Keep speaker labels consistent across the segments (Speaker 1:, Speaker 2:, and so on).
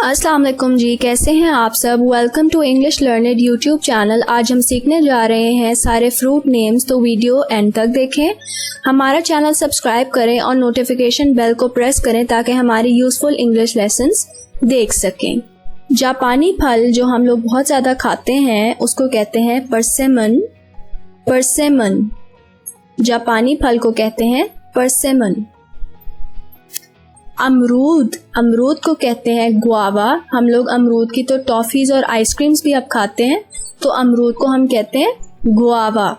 Speaker 1: अस्सलाम वालेकुम जी, कैसे हैं आप सब। Welcome to English learner YouTube channel. आज हम सीखने जा रहे हैं सारे फ्रूट नेम्स, तो वीडियो एंड तक देखें। हमारा चैनल सब्सक्राइब करें और नोटिफिकेशन बेल को प्रेस करें ताकि हमारी यूजफुल इंग्लिश लेसन्स देख सकें। जापानी फल जो हम लोग बहुत ज़्यादा खाते हैं उसको कहते हैं परसेमन। परसेमन, जापानी फल को कहते हैं परसेमन। अमरूद, अमरूद को कहते हैं गुआवा। हम लोग अमरूद की तो टॉफीज और आइसक्रीम्स भी अब खाते हैं, तो अमरूद को हम कहते हैं गुआवा।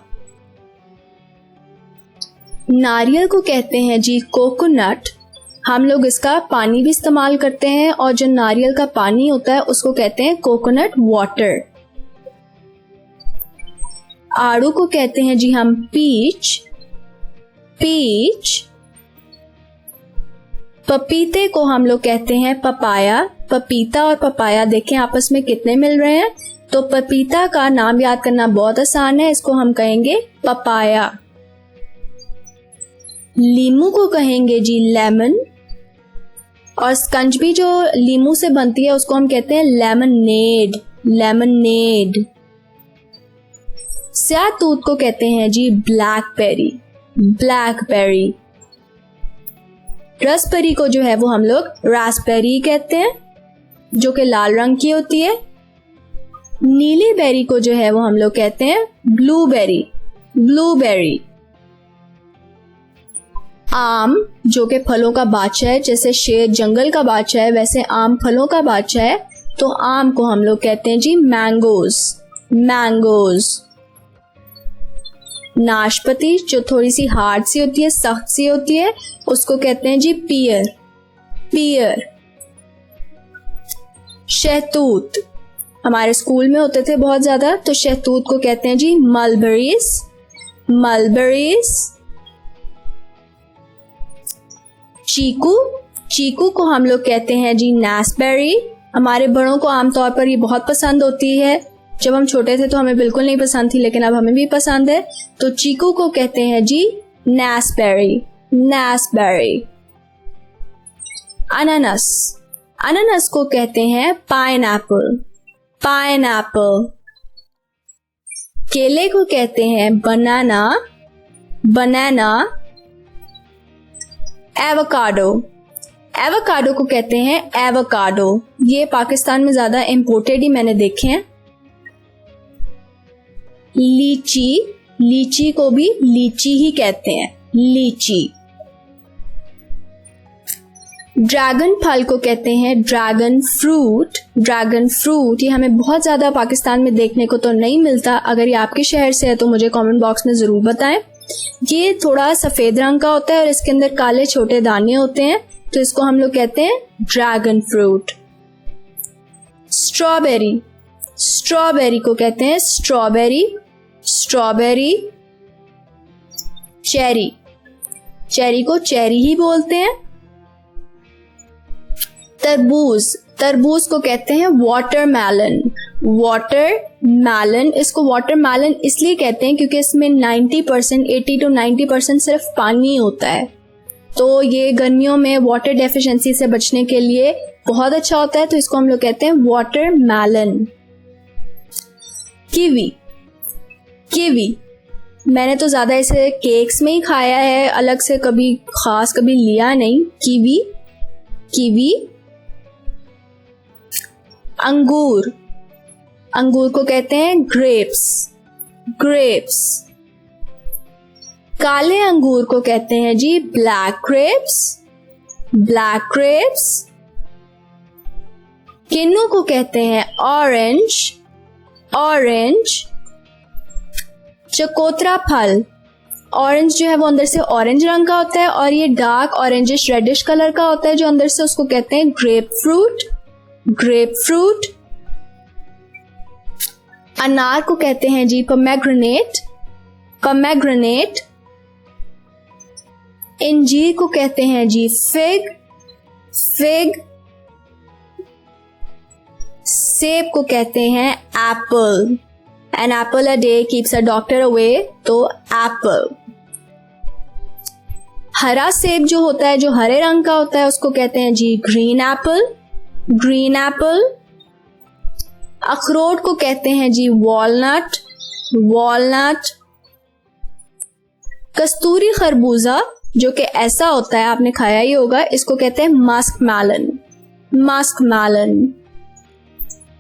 Speaker 1: नारियल को कहते हैं जी कोकोनट। हम लोग इसका पानी भी इस्तेमाल करते हैं और जो नारियल का पानी होता है उसको कहते हैं कोकोनट वाटर। आड़ू को कहते हैं जी हम पीच। पीच। पपीते को हम लोग कहते हैं पपाया। पपीता और पपाया देखें आपस में कितने मिल रहे हैं। तो पपीता का नाम याद करना बहुत आसान है, इसको हम कहेंगे पपाया। लीमू को कहेंगे जी लेमन। और स्कंजबी जो लीमू से बनती है उसको हम कहते हैं लेमनेड। लेमनेड। स्यातूत को कहते हैं जी ब्लैकबेरी। ब्लैकबेरी। रसबेरी को जो है वो हम लोग रास्पबेरी कहते हैं, जो कि लाल रंग की होती है। नीली बेरी को जो है वो हम लोग कहते हैं ब्लूबेरी। ब्लूबेरी। आम, जो कि फलों का बादशाह है, जैसे शेर जंगल का बादशाह है वैसे आम फलों का बादशाह है, तो आम को हम लोग कहते हैं जी मैंगोज। मैंगोज। नाशपाती, जो थोड़ी सी हार्ड सी होती है, सख्त सी होती है, उसको कहते हैं जी पियर। पियर। शहतूत, हमारे स्कूल में होते थे बहुत ज्यादा, तो शहतूत को कहते हैं जी मलबेरीज। मलबेरीज। चीकू, चीकू को हम लोग कहते हैं जी नासबेरी। हमारे बड़ों को आमतौर पर ये बहुत पसंद होती है। जब हम छोटे थे तो हमें बिल्कुल नहीं पसंद थी, लेकिन अब हमें भी पसंद है, तो चीकू को कहते हैं जी नासबेरी। नासबेरी। अनानस, अनानस को कहते हैं पाइनएप्पल। पाइनएप्पल। केले को कहते हैं बनाना। बनाना। एवोकाडो, एवोकाडो को कहते हैं एवोकाडो। ये पाकिस्तान में ज्यादा इंपोर्टेड ही मैंने देखे हैं। लीची, लीची को भी लीची ही कहते हैं, लीची। ड्रैगन फल को कहते हैं ड्रैगन फ्रूट। ड्रैगन फ्रूट ये हमें बहुत ज्यादा पाकिस्तान में देखने को तो नहीं मिलता। अगर ये आपके शहर से है तो मुझे कमेंट बॉक्स में जरूर बताएं। ये थोड़ा सफेद रंग का होता है और इसके अंदर काले छोटे दाने होते हैं, तो इसको हम लोग कहते हैं ड्रैगन फ्रूट। स्ट्रॉबेरी, स्ट्रॉबेरी को कहते हैं स्ट्रॉबेरी। स्ट्रॉबेरी। चेरी, चेरी को चेरी ही बोलते हैं। तरबूज, तरबूज को कहते हैं वाटरमेलन। वाटरमेलन, इसको वाटरमेलन इसलिए कहते हैं क्योंकि इसमें 90%, 80 to 90% सिर्फ पानी होता है, तो ये गर्मियों में वाटर डेफिशिएंसी से बचने के लिए बहुत अच्छा होता है, तो इसको हम लोग कहते हैं वाटरमेलन। कीवी, कीवी मैंने तो ज्यादा इसे केक्स में ही खाया है, अलग से कभी खास कभी लिया नहीं। कीवी। कीवी। अंगूर, अंगूर को कहते हैं ग्रेप्स। ग्रेप्स। काले अंगूर को कहते हैं जी ब्लैक ग्रेप्स। Black grapes. किन्नू को कहते हैं ऑरेंज। ऑरेंज। चकोतरा फल, ऑरेंज जो है वो अंदर से ऑरेंज रंग का होता है और ये डार्क ऑरेंजिश रेडिश कलर का होता है जो अंदर से, उसको कहते हैं ग्रेप फ्रूट। Grep fruit. अनार को कहते हैं जी पोमेग्रेनेट। पोमेग्रेनेट। इंजीर को कहते हैं जी फिग। फिग। सेब को कहते हैं Apple. An apple a day keeps a doctor away, तो एप्पल। हरा सेब जो होता है, जो हरे रंग का होता है, उसको कहते हैं जी ग्रीन एप्पल। Green Apple. अखरोट को कहते हैं जी वॉलनट, वॉलनट। कस्तूरी खरबूजा जो कि ऐसा होता है, आपने खाया ही होगा, इसको कहते हैं मस्क मैलन, मस्क मैलन।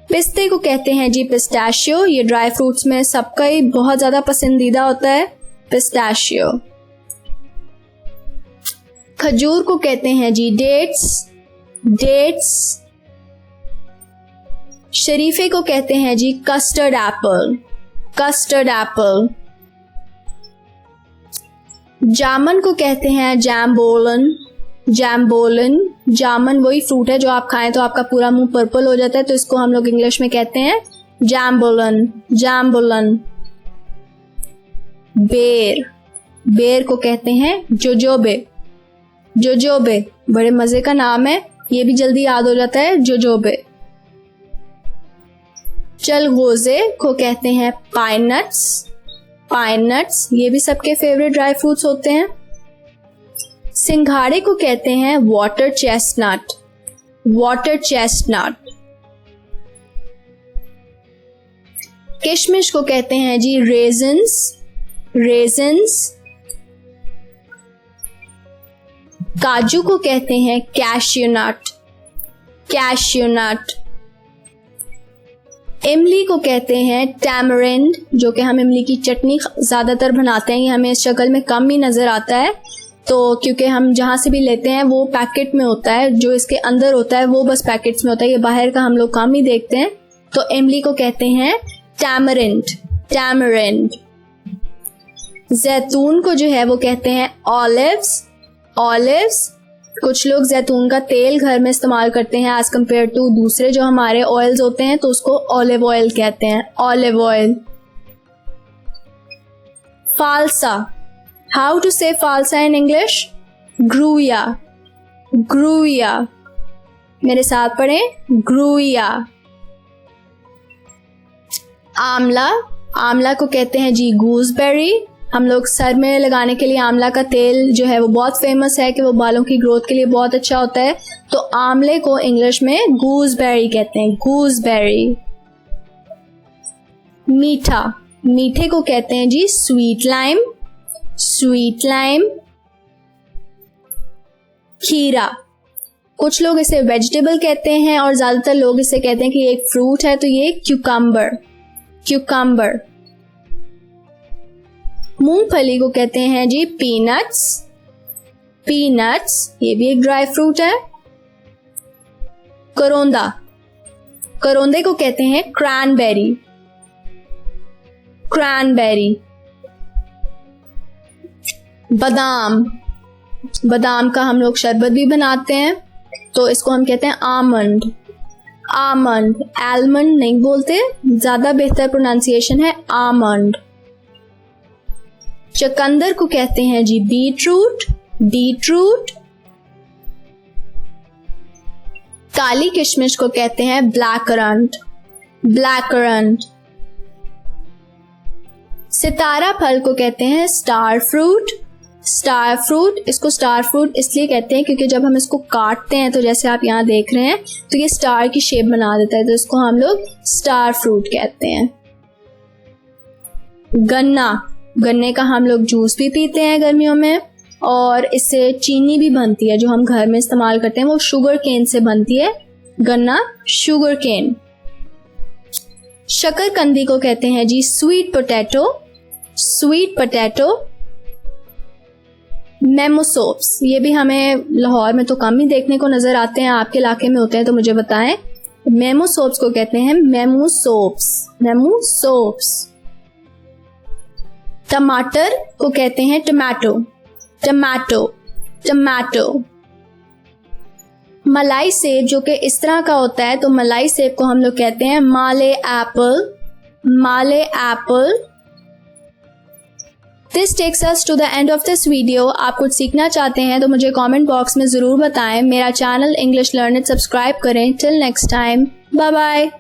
Speaker 1: पिस्ते को कहते हैं जी पिस्ताशियो, ये ड्राई फ्रूट्स में सबका ही बहुत ज्यादा पसंदीदा होता है, पिस्ताशियो। खजूर को कहते हैं जी डेट्स, डेट्स। शरीफे को कहते हैं जी कस्टर्ड एप्पल, कस्टर्ड एप्पल। जामुन को कहते हैं जैम्बोलन, जैम्बोलन। जामुन वही फ्रूट है जो आप खाएं तो आपका पूरा मुंह पर्पल हो जाता है, तो इसको हम लोग इंग्लिश में कहते हैं जैम्बोलन, जैम्बोलन। बेर, बेर को कहते हैं जोजोबे, जोजोबे। बड़े मजे का नाम है, ये भी जल्दी याद हो जाता है, जोजोबे। चलगोजे को कहते हैं पाइन नट्स, पाइन नट्स। ये भी सबके फेवरेट ड्राई फ्रूट्स होते हैं। सिंघाड़े को कहते हैं वाटर चेस्टनट, वाटर चेस्टनट। किशमिश को कहते हैं जी रेजन्स, रेजन्स। काजू को कहते हैं कैश्यू नट, कैश्यू नट। इमली को कहते हैं टैमरिंड, जो कि हम इमली की चटनी ज्यादातर बनाते हैं, ये हमें इस शक्ल में कम ही नजर आता है, तो क्योंकि हम जहां से भी लेते हैं वो पैकेट में होता है, जो इसके अंदर होता है वो बस पैकेट्स में होता है, ये बाहर का हम लोग कम ही देखते हैं। तो इमली को कहते हैं टैमरिंड, टैमरिंड। जैतून को जो है वो कहते हैं ऑलिव्स, ऑलिव्स। कुछ लोग जैतून का तेल घर में इस्तेमाल करते हैं एज कम्पेयर टू दूसरे जो हमारे ऑयल्स होते हैं, तो उसको ऑलिव ऑयल कहते हैं, olive oil. Phalsa, how to से फालसा इन इंग्लिश? ग्रूया, ग्रूया। मेरे साथ पढ़े, ग्रूया। आंवला, आंवला को कहते हैं जी गूसबेरी। हम लोग सर में लगाने के लिए आंवला का तेल जो है वो बहुत फेमस है कि वो बालों की ग्रोथ के लिए बहुत अच्छा होता है, तो आंवले को इंग्लिश में गूसबेरी कहते हैं, गूसबेरी। मीठा, मीठे को कहते हैं जी स्वीट लाइम, स्वीट लाइम। खीरा, कुछ लोग इसे वेजिटेबल कहते हैं और ज्यादातर लोग इसे कहते हैं कि एक फ्रूट है, तो ये क्यूकम्बर, क्यूकम्बर। मूंगफली को कहते हैं जी पीनट्स, पीनट्स। ये भी एक ड्राई फ्रूट है। करोंदा, करोंदे को कहते हैं क्रैनबेरी, क्रैनबेरी। बादाम, बादाम का हम लोग शरबत भी बनाते हैं, तो इसको हम कहते हैं आमंड, आमंड। आलमंड नहीं बोलते, ज्यादा बेहतर प्रोनाउंसिएशन है आमंड। चकंदर को कहते हैं जी बीटरूट, बीटरूट। काली किशमिश को कहते हैं ब्लैककरंट, ब्लैककरंट। सितारा फल को कहते हैं स्टार फ्रूट, स्टार फ्रूट। इसको स्टार फ्रूट इसलिए कहते हैं क्योंकि जब हम इसको काटते हैं तो जैसे आप यहाँ देख रहे हैं तो ये स्टार की शेप बना देता है, तो इसको हम लोग स्टार फ्रूट कहते हैं। गन्ना, गन्ने का हम लोग जूस भी पीते हैं गर्मियों में, और इससे चीनी भी बनती है जो हम घर में इस्तेमाल करते हैं, वो शुगर केन से बनती है, गन्ना शुगर केन। शकरकंदी को कहते हैं जी स्वीट पोटैटो, स्वीट पोटैटो। मेमोसोप्स, ये भी हमें लाहौर में तो कम ही देखने को नजर आते हैं, आपके इलाके में होते हैं तो मुझे बताएं। मेमोसोप्स को कहते हैं मेमोसोप्स, मेमोसोप्स। टमाटर को कहते हैं टमाटो, टमाटो, टमाटो। मलाई सेब जो कि इस तरह का होता है, तो मलाई सेब को हम लोग कहते हैं Malay apple, Malay apple. This takes us to the end of this video. आप कुछ सीखना चाहते हैं तो मुझे कमेंट बॉक्स में जरूर बताएं। मेरा चैनल इंग्लिश लर्नर सब्सक्राइब करें। Till next time, bye bye.